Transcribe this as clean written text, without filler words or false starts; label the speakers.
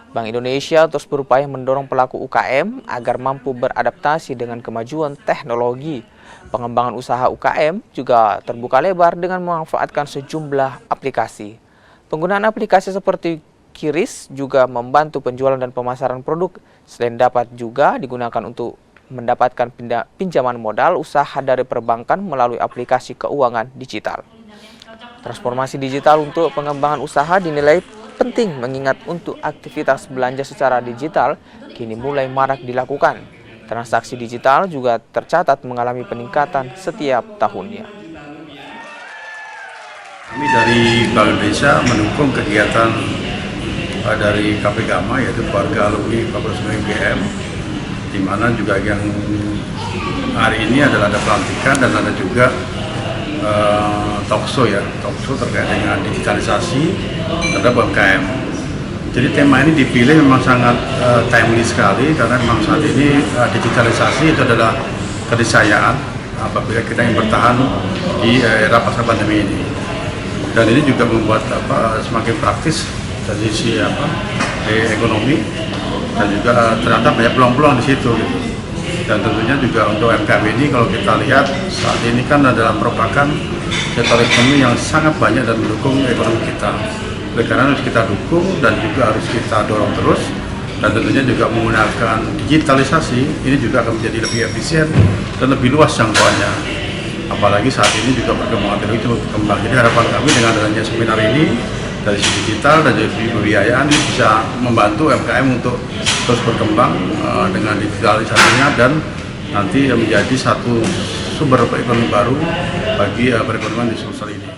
Speaker 1: Bank Indonesia terus berupaya mendorong pelaku UKM agar mampu beradaptasi dengan kemajuan teknologi. Pengembangan usaha UKM juga terbuka lebar dengan memanfaatkan sejumlah aplikasi. Penggunaan aplikasi seperti QRIS juga membantu penjualan dan pemasaran produk, selain dapat juga digunakan untuk mendapatkan pinjaman modal usaha dari perbankan melalui aplikasi keuangan digital. Transformasi digital untuk pengembangan usaha dinilai penting mengingat untuk aktivitas belanja secara digital kini mulai marak dilakukan. Transaksi digital juga tercatat mengalami peningkatan setiap tahunnya.
Speaker 2: Kami dari Bank Indonesia mendukung kegiatan dari KP Gama, yaitu keluarga alumni Fakultas UGM, di mana juga yang hari ini adalah ada pelantikan dan ada juga talkshow terkait dengan digitalisasi terhadap UMKM. Jadi tema ini dipilih memang sangat timely sekali karena memang saat ini digitalisasi itu adalah keniscayaan apabila kita ingin bertahan di era pasca pandemi ini. Dan ini juga membuat semakin praktis dari sisi ekonomi dan juga ternyata banyak peluang-peluang di situ. Dan tentunya juga untuk UMKM ini kalau kita lihat saat ini kan adalah merupakan sektor ekonomi yang sangat banyak dan mendukung ekonomi kita. Oleh karena harus kita dukung dan juga harus kita dorong terus, dan tentunya juga menggunakan digitalisasi ini juga akan menjadi lebih efisien dan lebih luas jangkauannya. Apalagi saat ini juga perkembangan teknologi itu berkembang. Jadi harapan kami dengan adanya seminar ini dari sisi digital dan dari sisi pembiayaan ini bisa membantu UMKM untuk terus berkembang dengan digitalisasinya dan nanti menjadi satu sumber ekonomi baru bagi perekonomian di Sulsel ini.